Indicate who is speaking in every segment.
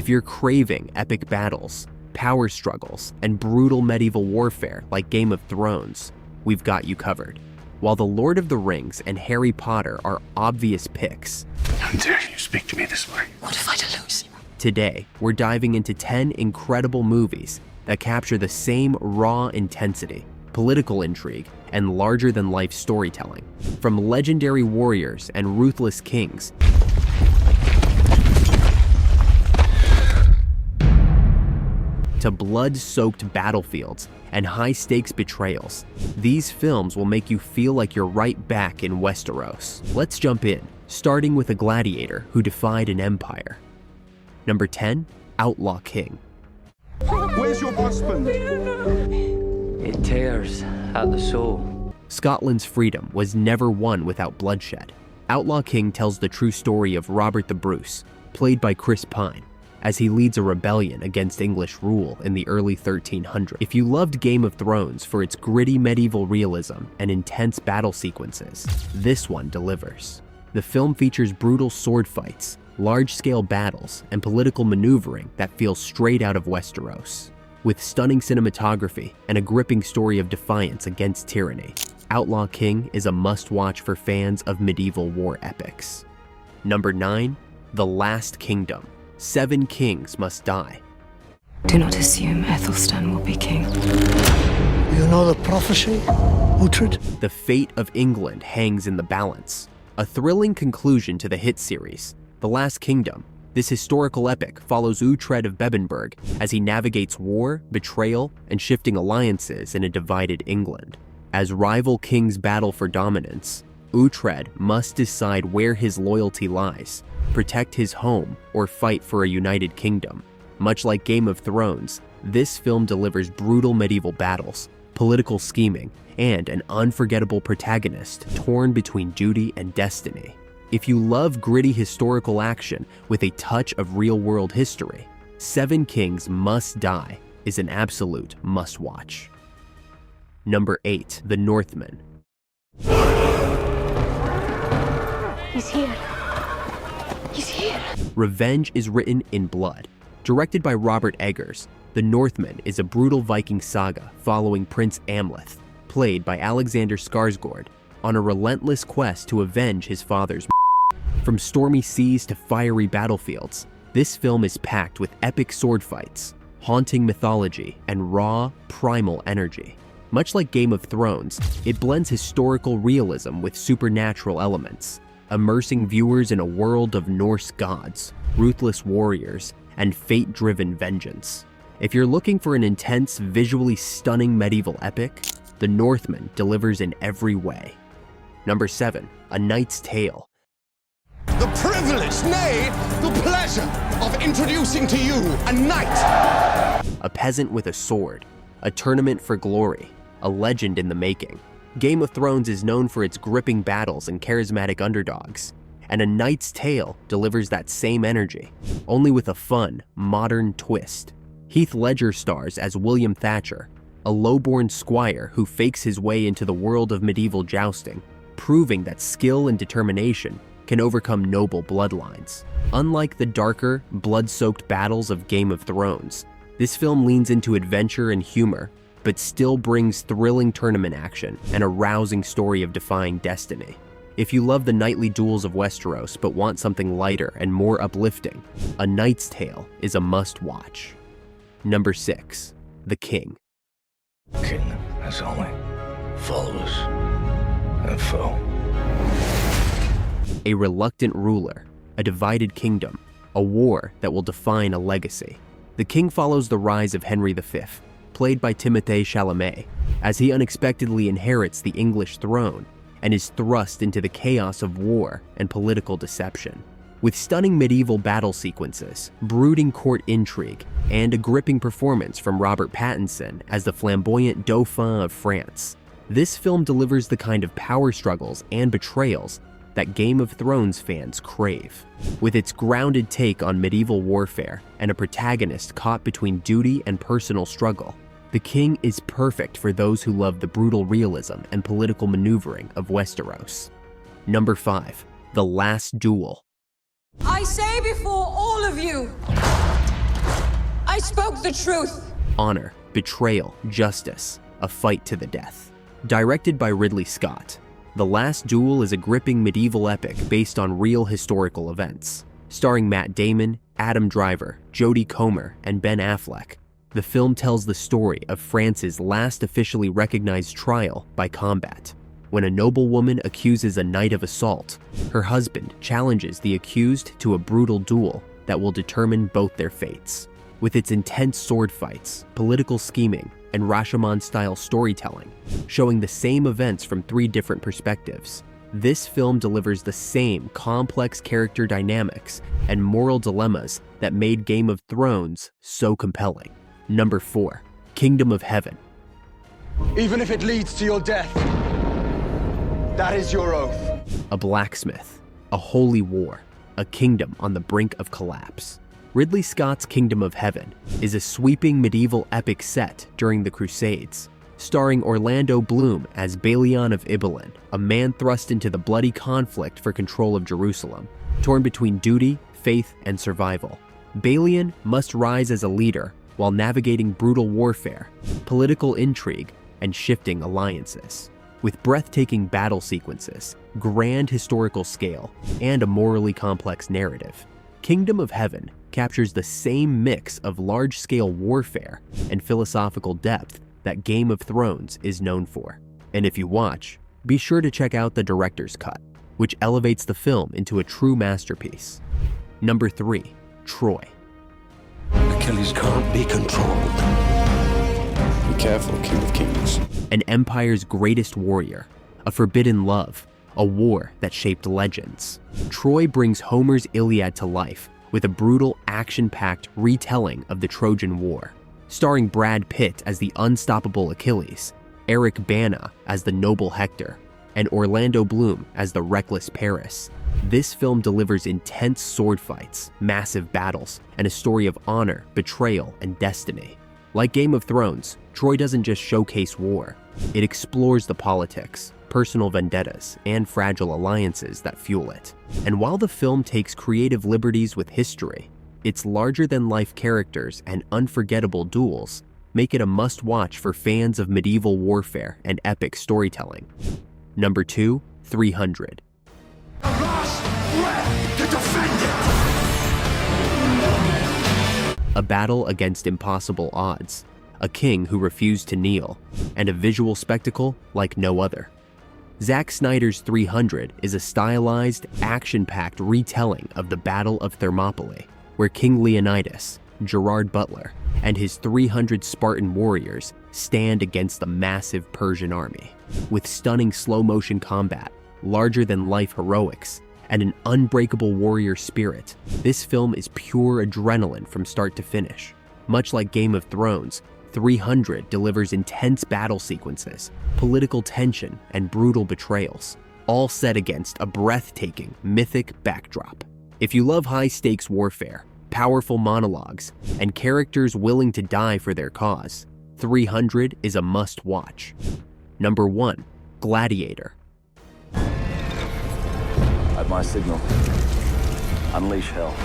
Speaker 1: If you're craving epic battles, power struggles, and brutal medieval warfare like Game of Thrones, we've got you covered. While The Lord of the Rings and Harry Potter are obvious picks,
Speaker 2: how dare you speak to me this way?
Speaker 3: What if I lose?
Speaker 1: Today, we're diving into 10 incredible movies that capture the same raw intensity, political intrigue, and larger-than-life storytelling. From legendary warriors and ruthless kings to blood-soaked battlefields and high-stakes betrayals, these films will make you feel like you're right back in Westeros. Let's jump in, starting with a gladiator who defied an empire. Number 10, Outlaw King.
Speaker 2: Where's your husband?
Speaker 4: It tears at the soul.
Speaker 1: Scotland's freedom was never won without bloodshed. Outlaw King tells the true story of Robert the Bruce, played by Chris Pine, as he leads a rebellion against English rule in the early 1300s. If you loved Game of Thrones for its gritty medieval realism and intense battle sequences, this one delivers. The film features brutal sword fights, large-scale battles, and political maneuvering that feels straight out of Westeros. With stunning cinematography and a gripping story of defiance against tyranny, Outlaw King is a must-watch for fans of medieval war epics. Number 9, The Last Kingdom. 7 kings must die.
Speaker 3: Do not assume Ethelstan will be king.
Speaker 5: You know the prophecy, Uhtred?
Speaker 1: The fate of England hangs in the balance. A thrilling conclusion to the hit series, The Last Kingdom. This historical epic follows Uhtred of Bebbanburg as he navigates war, betrayal, and shifting alliances in a divided England. As rival kings battle for dominance, Uhtred must decide where his loyalty lies, protect his home, or fight for a united kingdom. Much like Game of Thrones, this film delivers brutal medieval battles, political scheming, and an unforgettable protagonist torn between duty and destiny. If you love gritty historical action with a touch of real-world history, 7 Kings Must Die is an absolute must-watch. Number 8, The Northman.
Speaker 3: He's here. He's here.
Speaker 1: Revenge is written in blood. Directed by Robert Eggers, The Northman is a brutal Viking saga following Prince Amleth, played by Alexander Skarsgård, on a relentless quest to avenge his father's. From stormy seas to fiery battlefields, this film is packed with epic sword fights, haunting mythology, and raw, primal energy. Much like Game of Thrones, it blends historical realism with supernatural elements, immersing viewers in a world of Norse gods, ruthless warriors, and fate-driven vengeance. If you're looking for an intense, visually stunning medieval epic, The Northman delivers in every way. Number 7, A Knight's Tale.
Speaker 2: The privilege, nay, the pleasure of introducing to you a knight.
Speaker 1: A peasant with a sword, a tournament for glory, a legend in the making. Game of Thrones is known for its gripping battles and charismatic underdogs, and A Knight's Tale delivers that same energy, only with a fun, modern twist. Heath Ledger stars as William Thatcher, a low-born squire who fakes his way into the world of medieval jousting, proving that skill and determination can overcome noble bloodlines. Unlike the darker, blood-soaked battles of Game of Thrones, this film leans into adventure and humor, but still brings thrilling tournament action and a rousing story of defying destiny. If you love the knightly duels of Westeros but want something lighter and more uplifting, A Knight's Tale is a must-watch. Number 6, The King.
Speaker 5: King has only followers and foe.
Speaker 1: A reluctant ruler, a divided kingdom, a war that will define a legacy. The King follows the rise of Henry V, played by Timothée Chalamet, as he unexpectedly inherits the English throne and is thrust into the chaos of war and political deception. With stunning medieval battle sequences, brooding court intrigue, and a gripping performance from Robert Pattinson as the flamboyant Dauphin of France, this film delivers the kind of power struggles and betrayals that Game of Thrones fans crave. With its grounded take on medieval warfare and a protagonist caught between duty and personal struggle, The King is perfect for those who love the brutal realism and political maneuvering of Westeros. Number 5, The Last Duel.
Speaker 6: I say before all of you, I spoke the truth.
Speaker 1: Honor, betrayal, justice, a fight to the death. Directed by Ridley Scott, The Last Duel is a gripping medieval epic based on real historical events. Starring Matt Damon, Adam Driver, Jodie Comer, and Ben Affleck, the film tells the story of France's last officially recognized trial by combat. When a noblewoman accuses a knight of assault, her husband challenges the accused to a brutal duel that will determine both their fates. With its intense sword fights, political scheming, and Rashomon-style storytelling, showing the same events from 3 different perspectives, this film delivers the same complex character dynamics and moral dilemmas that made Game of Thrones so compelling. Number 4, Kingdom of Heaven.
Speaker 2: Even if it leads to your death, that is your oath.
Speaker 1: A blacksmith, a holy war, a kingdom on the brink of collapse. Ridley Scott's Kingdom of Heaven is a sweeping medieval epic set during the Crusades, starring Orlando Bloom as Balion of Ibelin, a man thrust into the bloody conflict for control of Jerusalem, torn between duty, faith, and survival. Balion must rise as a leader while navigating brutal warfare, political intrigue, and shifting alliances. With breathtaking battle sequences, grand historical scale, and a morally complex narrative, Kingdom of Heaven captures the same mix of large-scale warfare and philosophical depth that Game of Thrones is known for. And if you watch, be sure to check out the director's cut, which elevates the film into a true masterpiece. Number 3, Troy.
Speaker 5: Achilles can't be controlled.
Speaker 7: Be careful, King of Kings.
Speaker 1: An empire's greatest warrior, a forbidden love, a war that shaped legends. Troy brings Homer's Iliad to life with a brutal, action-packed retelling of the Trojan War. Starring Brad Pitt as the unstoppable Achilles, Eric Bana as the noble Hector, and Orlando Bloom as the reckless Paris, this film delivers intense sword fights, massive battles, and a story of honor, betrayal, and destiny. Like Game of Thrones, Troy doesn't just showcase war, it explores the politics, personal vendettas, and fragile alliances that fuel it. And while the film takes creative liberties with history, its larger-than-life characters and unforgettable duels make it a must-watch for fans of medieval warfare and epic storytelling. Number 2, 300.
Speaker 2: The last breath to defend it!
Speaker 1: A battle against impossible odds, a king who refused to kneel, and a visual spectacle like no other. Zack Snyder's 300 is a stylized, action-packed retelling of the Battle of Thermopylae, where King Leonidas, Gerard Butler, and his 300 Spartan warriors stand against the massive Persian army. With stunning slow-motion combat, larger-than-life heroics, and an unbreakable warrior spirit, this film is pure adrenaline from start to finish. Much like Game of Thrones, 300 delivers intense battle sequences, political tension, and brutal betrayals, all set against a breathtaking, mythic backdrop. If you love high-stakes warfare, powerful monologues, and characters willing to die for their cause, 300 is a must-watch. Number 1, Gladiator.
Speaker 8: At my signal, unleash hell.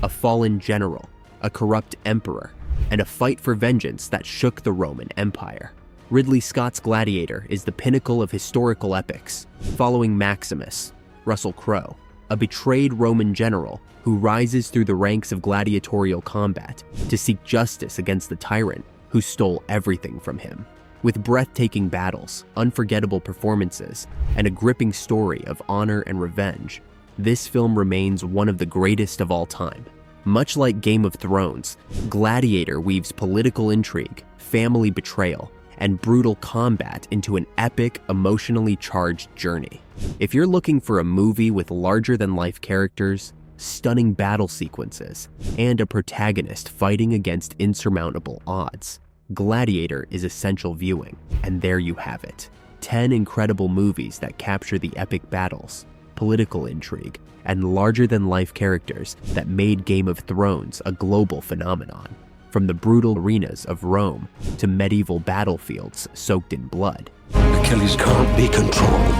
Speaker 1: A fallen general, a corrupt emperor, and a fight for vengeance that shook the Roman Empire. Ridley Scott's Gladiator is the pinnacle of historical epics, following Maximus, Russell Crowe, a betrayed Roman general who rises through the ranks of gladiatorial combat to seek justice against the tyrant who stole everything from him. With breathtaking battles, unforgettable performances, and a gripping story of honor and revenge, this film remains one of the greatest of all time. Much like Game of Thrones, Gladiator weaves political intrigue, family betrayal, and brutal combat into an epic, emotionally charged journey. If you're looking for a movie with larger-than-life characters, stunning battle sequences, and a protagonist fighting against insurmountable odds, Gladiator is essential viewing, and there you have it. 10 incredible movies that capture the epic battles, political intrigue, and larger-than-life characters that made Game of Thrones a global phenomenon. From the brutal arenas of Rome to medieval battlefields soaked in blood.
Speaker 5: Achilles can't be controlled.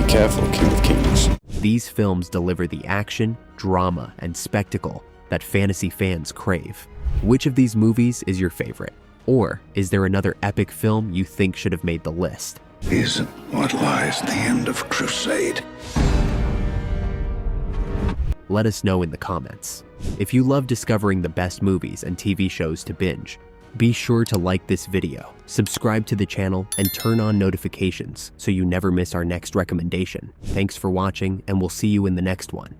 Speaker 7: Be careful, King of Kings.
Speaker 1: These films deliver the action, drama, and spectacle that fantasy fans crave. Which of these movies is your favorite? Or is there another epic film you think should have made the list?
Speaker 6: Isn't what lies at the end of crusade.
Speaker 1: Let us know in the comments. If you love discovering the best movies and TV shows to binge, be sure to like this video, subscribe to the channel, and turn on notifications so you never miss our next recommendation. Thanks for watching, and we'll see you in the next one.